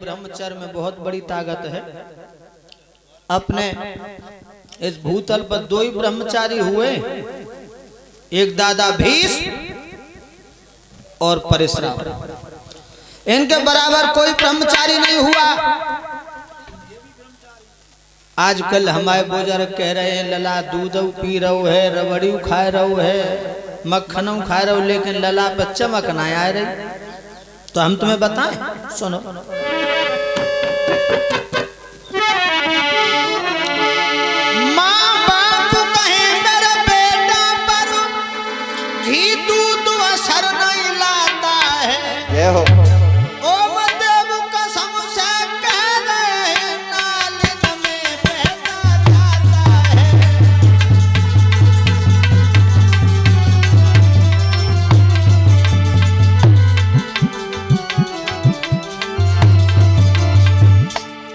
ब्रह्मचर्य में बहुत बड़ी ताकत है। अपने इस भूतल पर दो ही ब्रह्मचारी हुए, एक दादा भीष्म और परशुराम। इनके बराबर कोई ब्रह्मचारी नहीं हुआ। आजकल हमारे बुजुर्ग कह रहे हैं लला दूध पी रहो है, रबड़ी खा रहो है, मक्खन खा रहो, लेकिन लला पर चमक ना आ रही। तो हम तुम्हें बताएं, सुनो। माँ बाप कहे मेरे बेटा पर घी दूध असर नहीं लाता है। जय हो। ओम देव कसम से कह रहे हैं नालिन में बहता जाता है।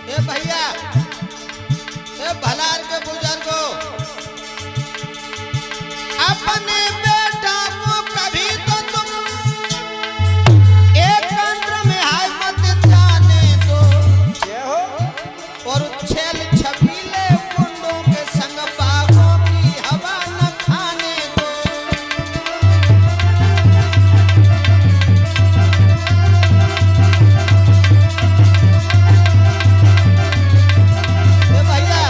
ए भैया, ए भलार के बुजुर्गो, अपने बेटा को कभी तो तुम एक तंत्र में हाय मत जाने दो, जय हो। और छेल छबीले कुंडों के संग बागों की हवा न खाने दो। ए भैया,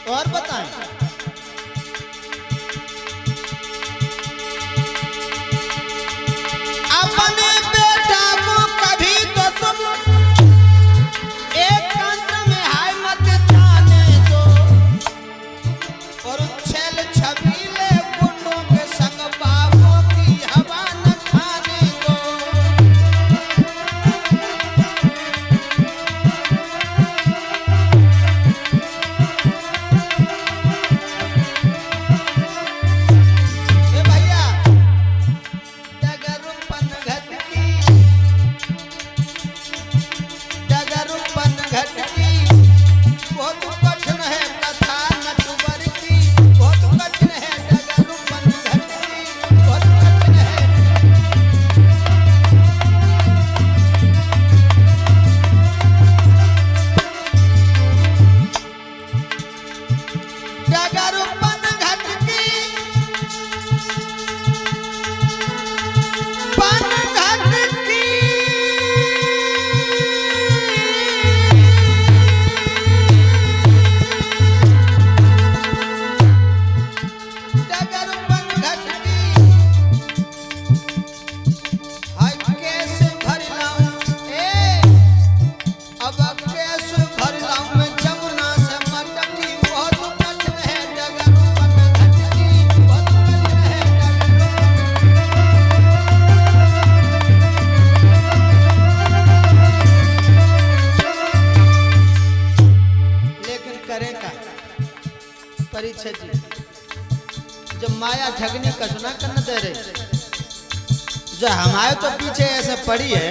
और बताएं, अपने बेटा को कभी तो तुम एक तंत्र में हाय मत जाने दो, और छेल छबीले कुंडों के संग बागों की हवा न खाने दो। ए भैया, डगरुपन घटकी, डगरुपन घटकी, बहुत कठिन है कथा नटवर की, बहुत कठिन है डगरुपन घटकी, बहुत कठिन है। डगरुपन घटकी, पन घटकी, डगरुपन घटकी, हाय कैसे भर लाऊं, अब कैसे भर लाऊं मैं जमुना से मटकी, बहुत कठिन है डगरुपन घटकी, बहुत कठिन है लेकिन करें का परीक्षा जी, जब माया ठगने कसना करना दे रही, जो हमारे तो पीछे ऐसे पड़ी है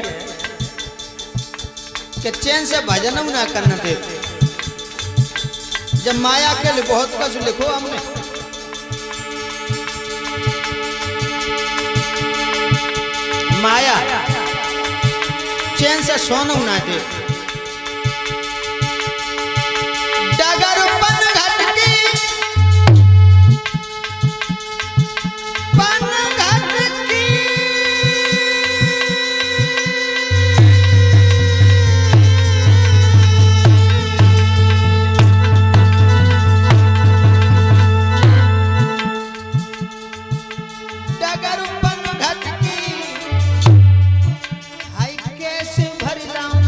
कि चैन से भजन ना करना देते। जब माया के लिए बहुत कुछ लिखो हमने, माया चैन से सोना ना दे। डगरुपन घटकी, पन घटकी, डगरुपन घटकी, हाय कैसे भर लाऊं,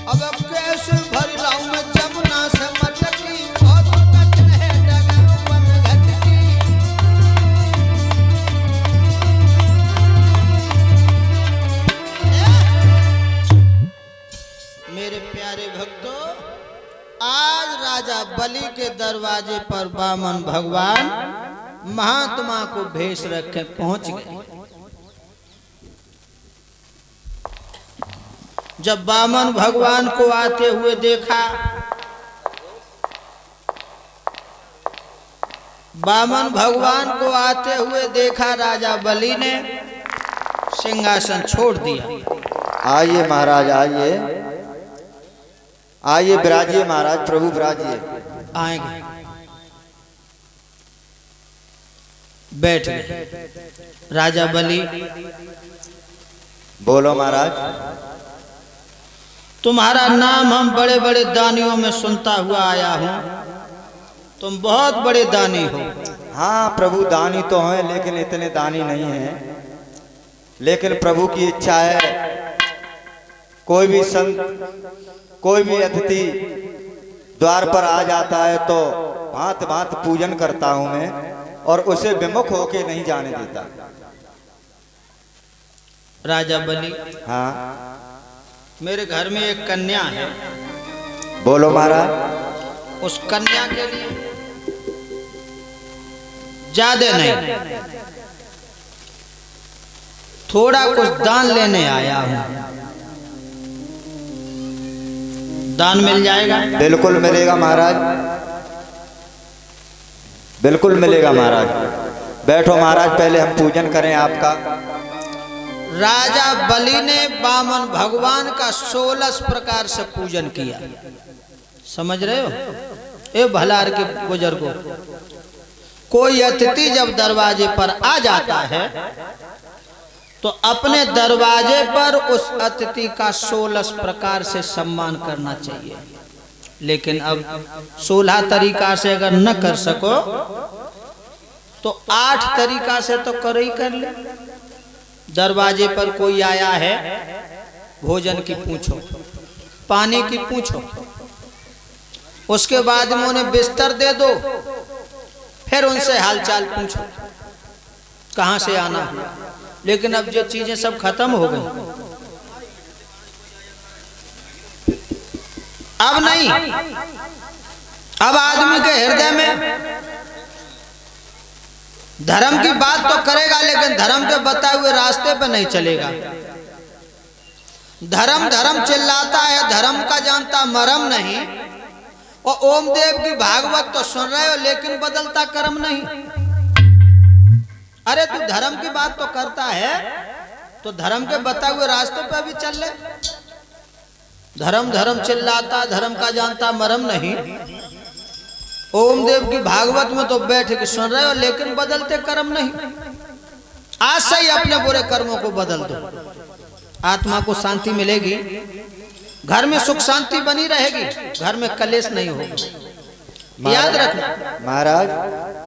अब कैसे भर लाऊं मैं जमुना से मटकी, बहुत कठिन है डगरुपन घटकी। मेरे प्यारे भक्तों, आज राजा बलि के दरवाजे पर वामन भगवान महात्मा को भेष रखे पहुंच गए। जब वामन भगवान को आते हुए देखा, वामन भगवान को आते हुए देखा, राजा बलि ने सिंहासन छोड़ दिया। आइए महाराज, आइए आइए, विराजिए महाराज, प्रभु विराजिए। आएंगे, बैठ गए। राजा बलि, बोलो महाराज। तुम्हारा नाम हम बड़े बड़े दानियों में सुनता हुआ आया हूं, तुम बहुत बड़े दानी हो। हाँ प्रभु, दानी तो हैं लेकिन इतने दानी नहीं हैं। लेकिन प्रभु की इच्छा है, कोई भी संत, कोई भी अतिथि द्वार पर आ जाता है तो भांत भांत पूजन करता हूं मैं, और उसे विमुख होके नहीं जाने देता। राजा बलि, हाँ मेरे घर में एक कन्या है। बोलो महाराज। उस कन्या के लिए ज्यादा नहीं, थोड़ा कुछ दान लेने आया हूं। दान मिल जाएगा? बिल्कुल मिलेगा महाराज, बिल्कुल मिलेगा महाराज। बैठो महाराज, पहले हम पूजन करें आपका। राजा बलि ने वामन भगवान का 16 प्रकार से पूजन किया। समझ रहे हो? ए भलार के बुजुर्गों, कोई अतिथि जब दरवाजे पर आ जाता है तो अपने दरवाजे पर उस अतिथि का 16 प्रकार से सम्मान करना चाहिए। लेकिन अब 16 तरीका से अगर न कर सको तो 8 तरीका से तो कर ही कर ले। दरवाजे पर कोई आया है, भोजन की पूछो, पानी की पूछो, उसके बाद में उन्हें बिस्तर दे दो, फिर उनसे हालचाल पूछो कहां से आना है। लेकिन अब जो चीजें सब खत्म हो गई, अब नहीं। अब आदमी के हृदय में धर्म की बात तो करेगा, लेकिन धर्म के बताए हुए रास्ते पे नहीं चलेगा। धर्म धर्म चिल्लाता है, धर्म का जानता मरम नहीं। और ओम देव की भागवत तो सुन रहे हो, लेकिन बदलता कर्म नहीं। अरे तू धर्म की बात तो करता है तो धर्म के बताए हुए रास्ते पे भी चल ले। धर्म धर्म चिल्लाता, धर्म का जानता मरम नहीं। ओम देव की भागवत में तो बैठ के सुन रहे हो, लेकिन बदलते कर्म नहीं। आज से ही अपने बुरे कर्मों को बदल दो, आत्मा को शांति मिलेगी, घर में सुख शांति बनी रहेगी, घर में कलेश नहीं होगा। याद रखना महाराज।